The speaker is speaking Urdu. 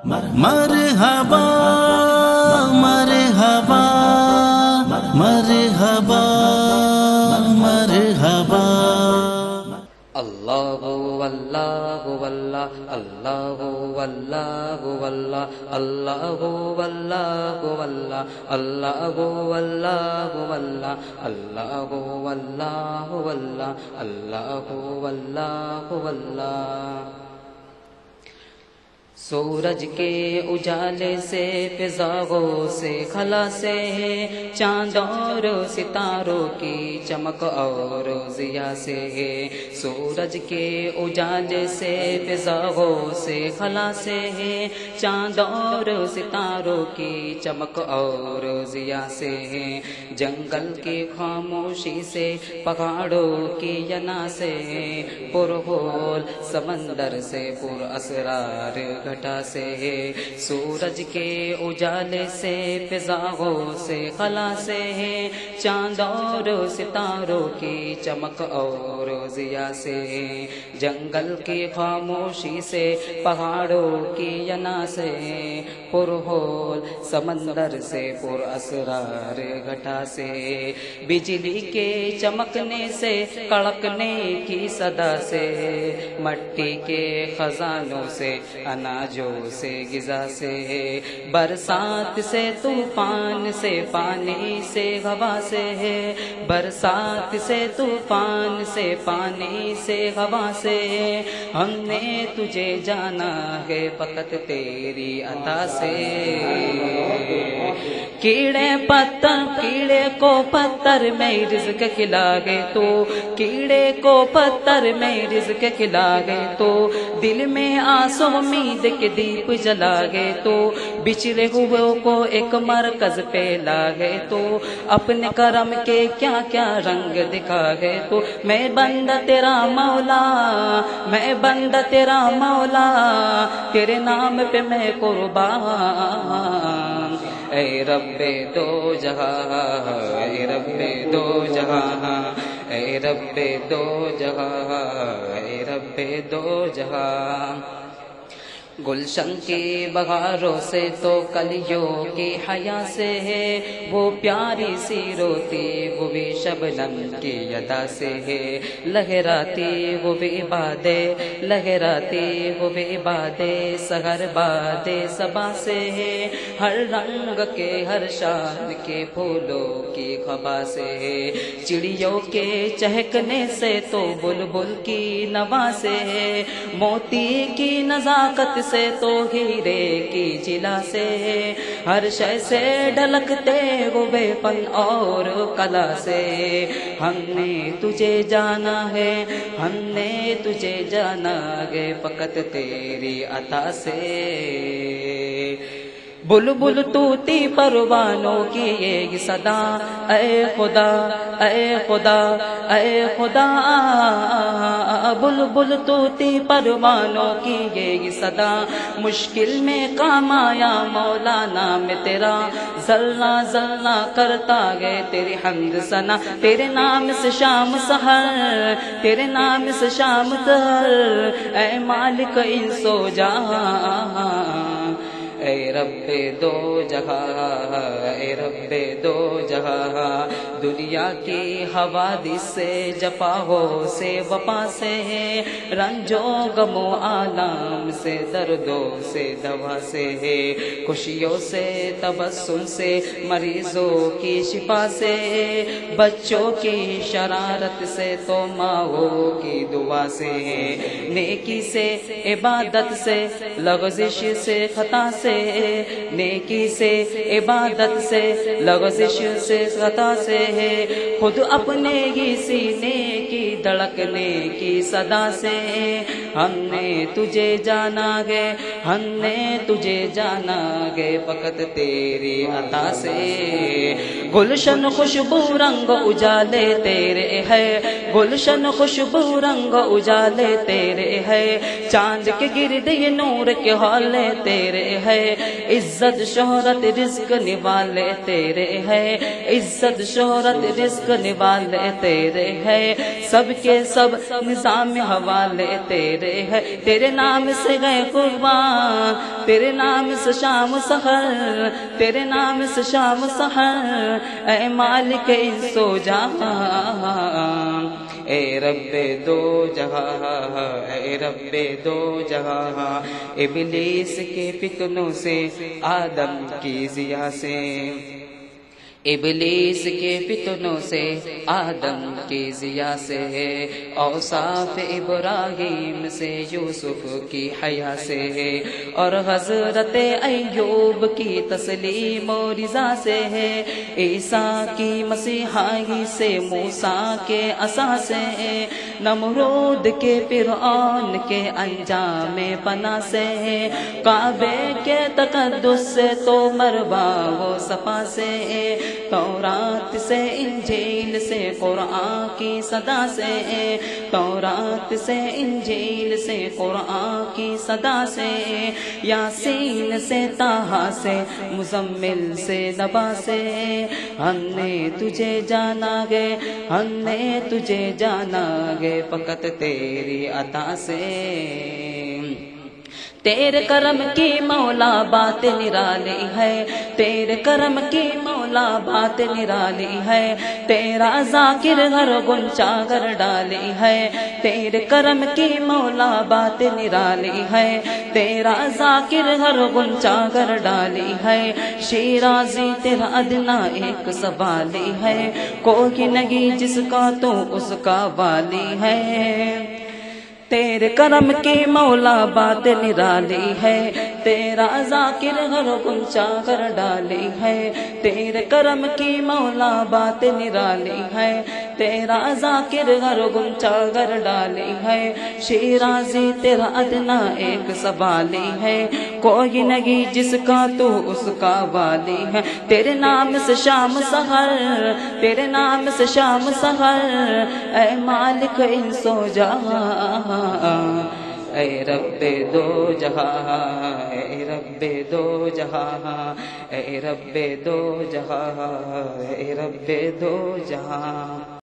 مرحبا مرحبا مرحبا مرحبا اللہ واللہ واللہ اللہ واللہ واللہ اللہ واللہ واللہ اللہ واللہ واللہ اللہ واللہ واللہ اللہ واللہ واللہ سورج کے اجالے سے فضاؤں سے خلا سے چاند اور ستاروں کی چمک اور ضیا سے سورج کے اجالے سے فضاؤں سے خلا سے چاند اور ستاروں کی چمک اور ضیا سے جنگل کی خاموشی سے پہاڑوں کی ینا سے پرہول سمندر سے پر اسرار گھٹا سے سورج کے اجالے سے فضاؤں سے خلا سے چاند اور ستاروں کی چمک اور ضیا سے جنگل کی خاموشی سے پہاڑوں کی ینا سے پرہول سمندر سے پر اسرار گھٹا سے بجلی کے چمکنے سے کڑکنے کی صدا سے مٹی کے خزانوں سے اناجوں سے غذا سے برسات سے طوفان سے پانی سے ہوا سے برسات سے طوفان سے پانی سے ہوا سے ہم نے تجھے جانا ہے فقط تیری عطا سے کیڑے پتھر کیڑے کو پتھر میں رزق کھلا گے تو کیڑے کو پتھر میں رزق کھلا گے تو دل میں آس امید کے دیپ جلا گے تو بچھڑے ہوئے کو ایک مرکز پہ لاگے تو اپنے کرم کے کیا کیا رنگ دکھا گے تو میں بندہ تیرا مولا میں بندہ تیرا مولا تیرے نام پہ میں قربان اے رب دو جہاں اے رب دو جہاں اے رب دو جہاں اے رب دو جہاں گلشن کی بہاروں سے تو کلیوں کی حیا سے ہے وہ پیاری سی روتی وہ بھی شبنم کی ادا سے ہے لہراتی وہ بھی بادیں لہراتی وہ بھی بادیں سحر بادیں صبا سے ہے ہر رنگ کے ہر شان کے پھولوں کی خبا سے ہے چڑیوں کے چہکنے سے تو بلبل کی نوا سے ہے موتی کی نزاکت سے تو ہیرے کی جلا سے ہر شے سے ڈھلکتے ہوئے فن اور کلا سے ہم نے تجھے جانا ہے ہم نے تجھے جانا ہے فقط تیری عطا سے بلبل طوطی پروانوں کی یہ صدا اے خدا اے خدا اے خدا بلبل طوطی پروانوں کی یہ صدا مشکل میں کام آیا مولا نام تیرا ذرہ ذرہ کرتا گئے تیری حمد ثنا تیرے نام سے شام سحر تیرے نام سے شام سحر اے مالک انس و جہاں اے رب دو جہاں اے رب دو جہاں دنیا کی حوادث سے جفاؤں سے وفا سے رنجوں غموں آلام سے دردوں سے دوا سے خوشیوں سے تبسم سے مریضوں کی شفا سے بچوں کی شرارت سے تو ماؤں کی دعا سے نیکی سے عبادت سے لغزش سے خطا سے نیکی سے عبادت سے لغزش سے خطا سے خود اپنے ہی سینے کی دھڑکنے کی صدا سے ہم نے تجھے جانا گے ہم نے تجھے جانا گے فقط تیری عطا سے گلشن خوشبو رنگ اجالے تیرے ہے گلشن خوشبو رنگ اجالے تیرے ہے چاند کے گرد یہ نور کے حالے تیرے ہے عزت شہرت رزق نوالے تیرے ہے عزت شہرت رزق نوالے تیرے ہے سب کے سب نظام حوالے تیرے تیرے ہے، تیرے نام سے گئے قربان، تیرے نام سے شام سحر، تیرے نام سے شام سحر، اے مالک انس و جہاں، اے رب دو جہاں، اے رب دو جہاں، ابلیس کے فتنوں سے، آدم کی ضیا سے، ابلیس کے فتنوں سے، آدم کی ضیا سے، اوصاف ابراہیم سے، یوسف کی حیا سے، اور حضرت ایوب کی تسلیم و رضا سے، عیسیٰ کی مسیحائی سے، موسیٰ کے عصا سے، نمرود کے فرعون کے انجام پناہ سے، کعبے کے تقدس سے، تو مروا و صفا سے، تورات سے، انجیل سے، قرآن کی صدا سے، تورات سے، انجیل سے، قرآن کی صدا سے، یاسین سے، طٰہٰ سے، مزمل سے، نبا سے، ہم نے تجھے جانا گے، ہم نے تجھے جانا گے فقط تیری عطا سے، تیرے کرم کی مولا بات نرالی ہے، تیرے کرم کی مولا بات نرالی ہے، تیرا ذاکر ہر گنچا گر ڈالی ہے، تیرے کرم کی مولا بات نرالی ہے، تیرا ذاکر ہر گنچا گر ڈالی ہے، شیرازی تیرا ادنا ایک سوالی ہے، کوئی نہیں جس کا تو اس کا والی ہے، تیرے کرم کی مولا بات نرالی ہے، تیرا ذاکر ہر گنچا کر ڈالی ہے، تیرے کرم کی مولا بات نرالی ہے، تیرا ذاکر ہر گنچا کر ڈالی ہے، شیرازی تیرا ادنا ایک سوالی ہے، کوئی نہیں جس کا تو اس کا والی ہے، تیرے نام سے شام سحر، تیرے نام سے شام سحر، اے مالک انس و جہاں، اے رب دو جہاں، اے رب دو جہاں، اے رب دو جہاں، اے رب دو جہاں۔